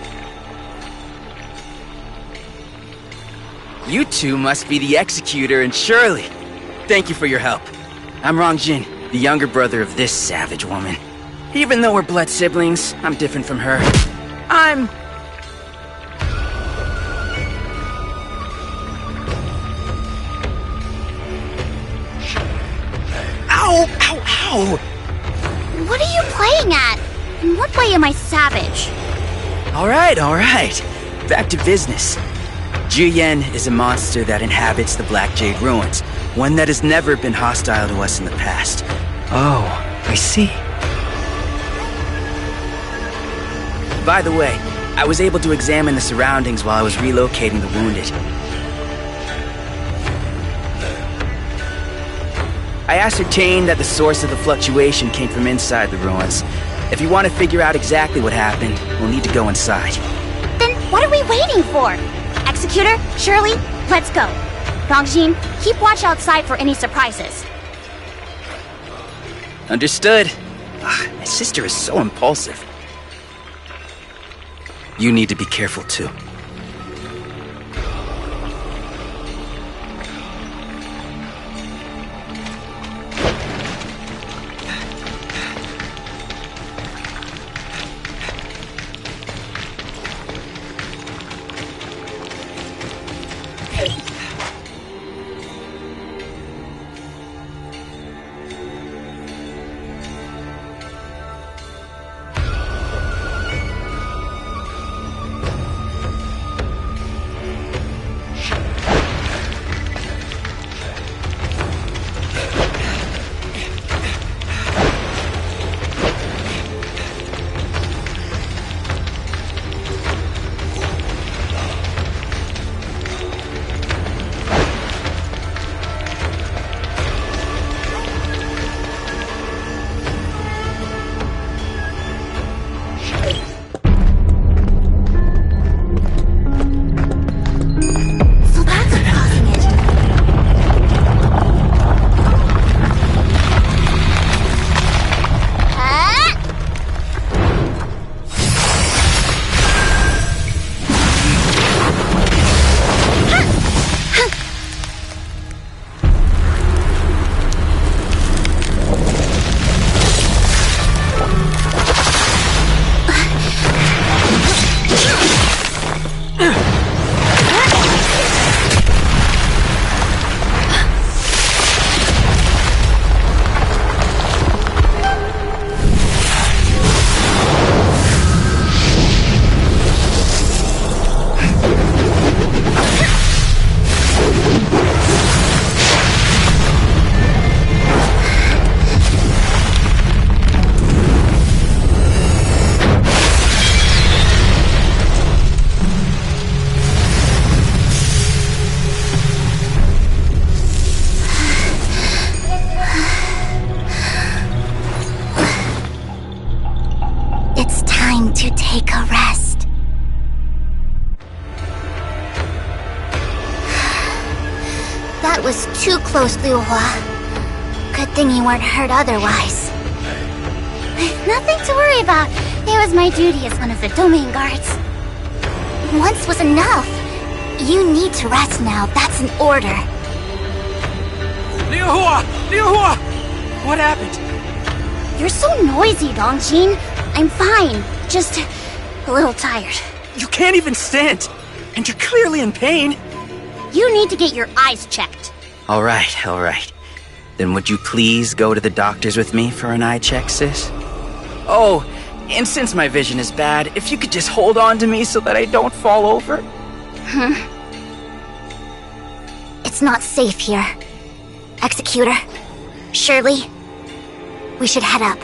[SPEAKER 12] You two must be the Executor and Shirley. Thank you for your help. I'm Rongjin, the younger brother of this savage woman. Even though we're blood siblings, I'm different from her. Ow! Ow! Ow!
[SPEAKER 9] What are you playing at? In what way am I savage?
[SPEAKER 12] Alright. Back to business. Juyen is a monster that inhabits the Black Jade Ruins, one that has never been hostile to us in the past.
[SPEAKER 3] Oh, I see.
[SPEAKER 12] By the way, I was able to examine the surroundings while I was relocating the wounded. I ascertained that the source of the fluctuation came from inside the ruins. If you want to figure out exactly what happened, we'll need to go inside.
[SPEAKER 9] Then what are we waiting for? Executor, Shirley, let's go. Rongjin, keep watch outside for any surprises.
[SPEAKER 12] Understood. My sister is so impulsive. You need to be careful too.
[SPEAKER 2] That was too close, Liu Hua. Good thing you weren't hurt otherwise.
[SPEAKER 9] Nothing to worry about. It was my duty as one of the domain guards.
[SPEAKER 2] Once was enough. You need to rest now. That's an order.
[SPEAKER 12] Liu Hua! Liu Hua! What happened?
[SPEAKER 9] You're so noisy, Rongjin. I'm fine. Just a little tired.
[SPEAKER 12] You can't even stand. And you're clearly in pain.
[SPEAKER 9] You need to get your eyes checked.
[SPEAKER 12] All right. Then would you please go to the doctors with me for an eye check, sis? Oh, And since my vision is bad, if you could just hold on to me so that I don't fall over.
[SPEAKER 2] It's not safe here. Executor, Shirley, we should head up.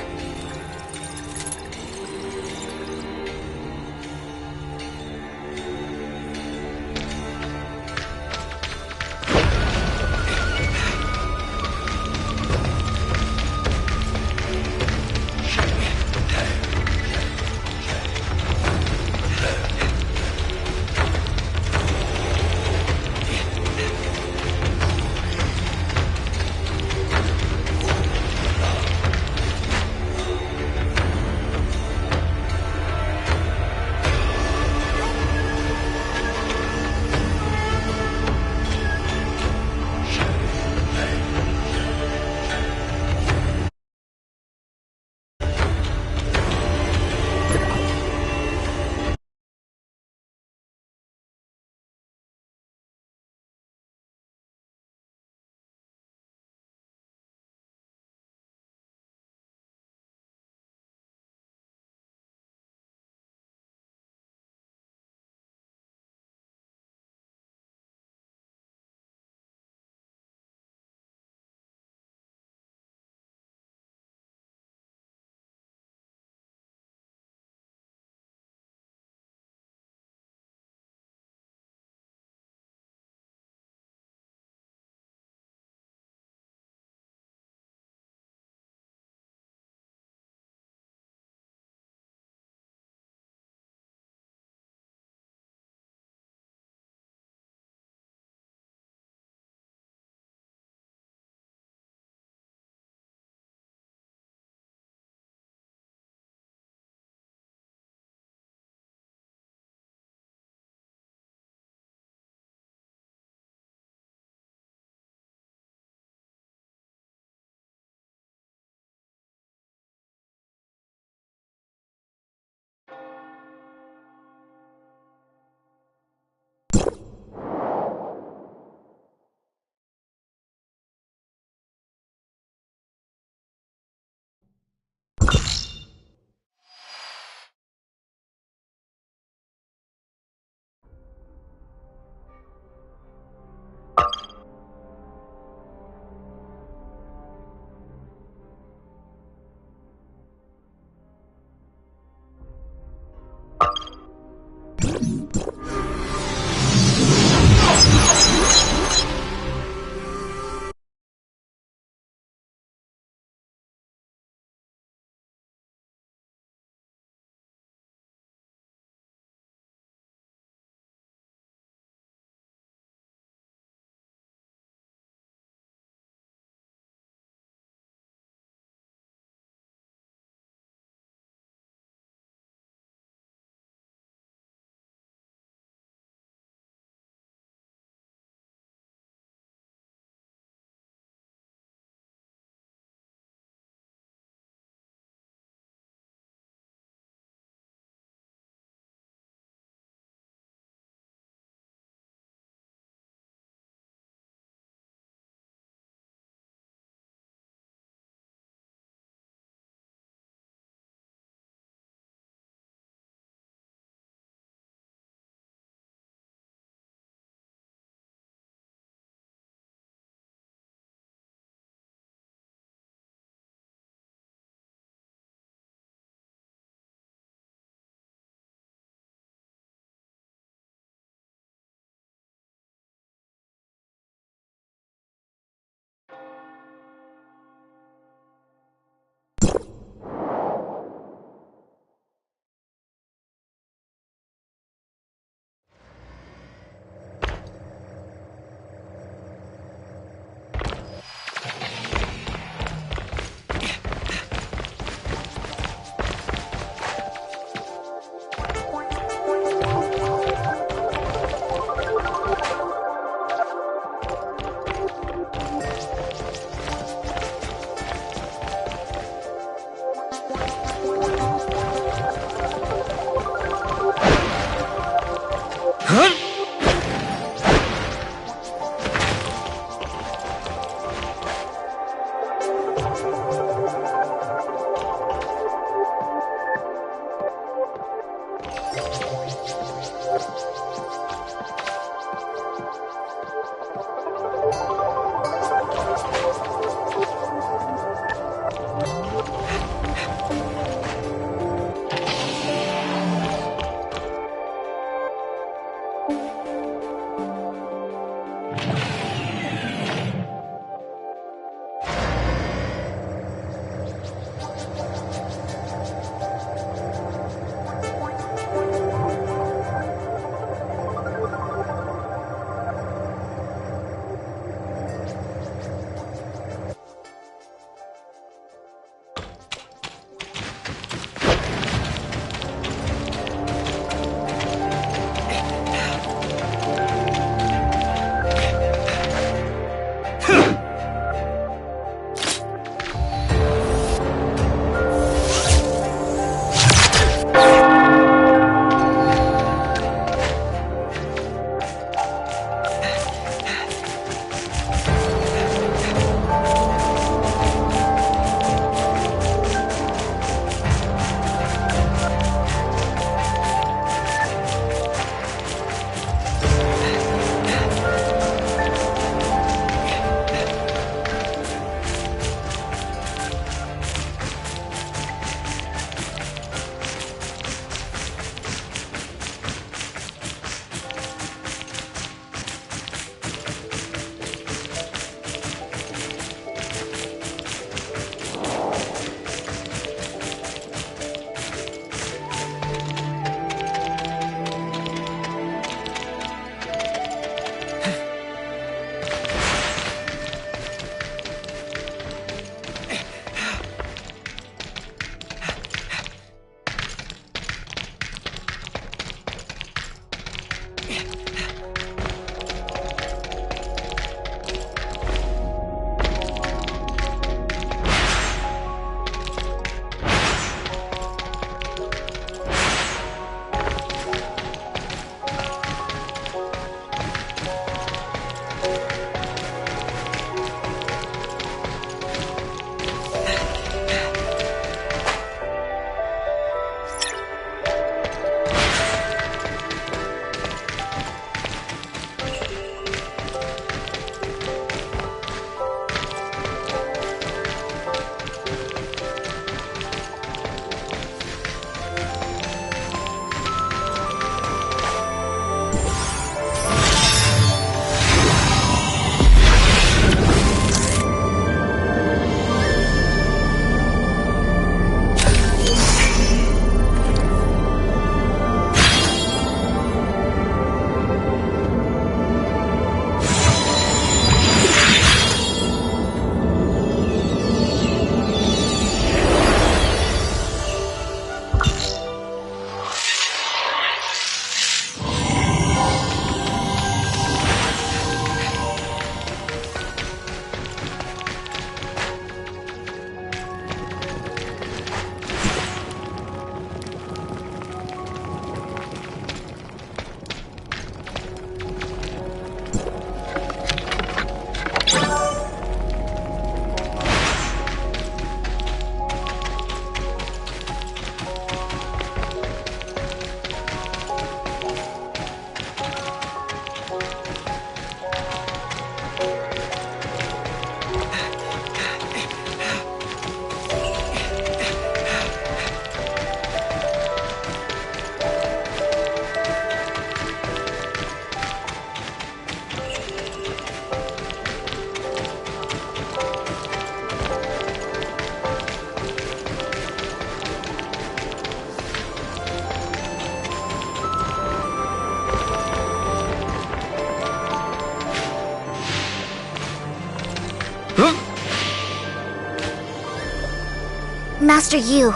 [SPEAKER 2] Master Yu,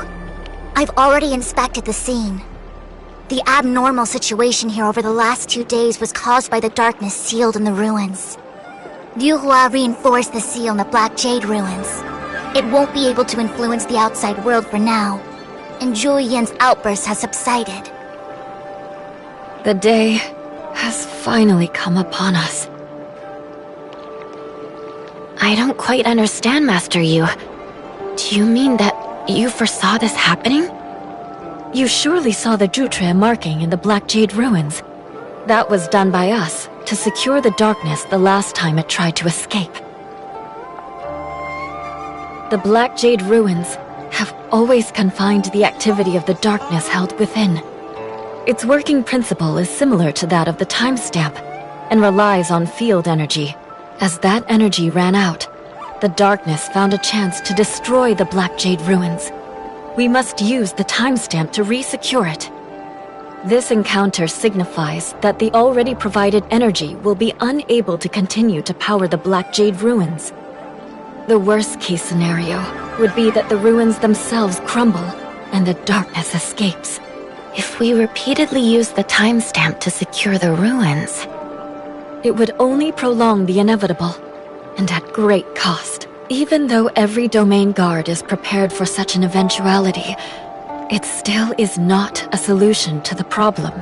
[SPEAKER 2] I've already inspected the scene. The abnormal situation here over the last 2 days was caused by the darkness sealed in the ruins. Liu Hua reinforced the seal in the Black Jade ruins. It won't be able to influence the outside world for now, and Zhu Yan's outburst has subsided.
[SPEAKER 7] The day has finally come upon us. I don't quite understand, Master Yu. Do you mean that you foresaw this happening? You surely saw the Jutre marking in the Black Jade ruins. That was done by us to secure the darkness the last time it tried to escape. The Black Jade ruins have always confined the activity of the darkness held within. Its working principle is similar to that of the timestamp, and relies on field energy. As that energy ran out, the darkness found a chance to destroy the Black Jade ruins. We must use the timestamp to re-secure it. This encounter signifies that the already provided energy will be unable to continue to power the Black Jade ruins. The worst-case scenario would be that the ruins themselves crumble and the darkness escapes.
[SPEAKER 5] If we repeatedly use the timestamp to secure the ruins,
[SPEAKER 7] it would only prolong the inevitable, and at great cost. Even though every domain guard is prepared for such an eventuality, it still is not a solution to the problem.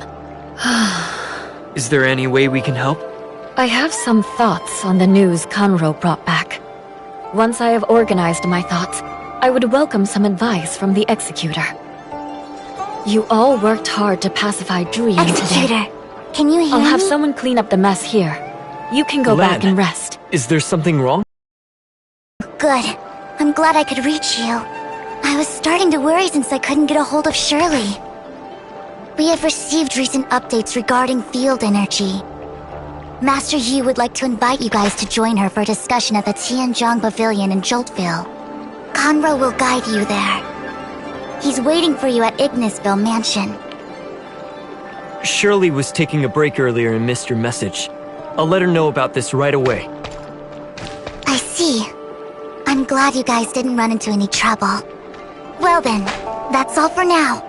[SPEAKER 3] Is there any way we can help?
[SPEAKER 7] I have some thoughts on the news Kanro brought back. Once I have organized my thoughts, I would welcome some advice from the Executor. You all worked hard to pacify Zhu Yan
[SPEAKER 2] Executor,
[SPEAKER 7] today.
[SPEAKER 2] can you hear
[SPEAKER 7] I'll have
[SPEAKER 2] me?
[SPEAKER 7] someone clean up the mess here. You can go back and rest.
[SPEAKER 3] Is there something wrong?
[SPEAKER 2] Good. I'm glad I could reach you. I was starting to worry since I couldn't get a hold of Shirley. We have received recent updates regarding field energy. Master Yu would like to invite you guys to join her for a discussion at the Tianzhong Pavilion in Joltville. Conro will guide you there. He's waiting for you at Ignisville Mansion.
[SPEAKER 3] Shirley was taking a break earlier and missed your message. I'll let her know about this right away.
[SPEAKER 2] I see. I'm glad you guys didn't run into any trouble. Well then, that's all for now.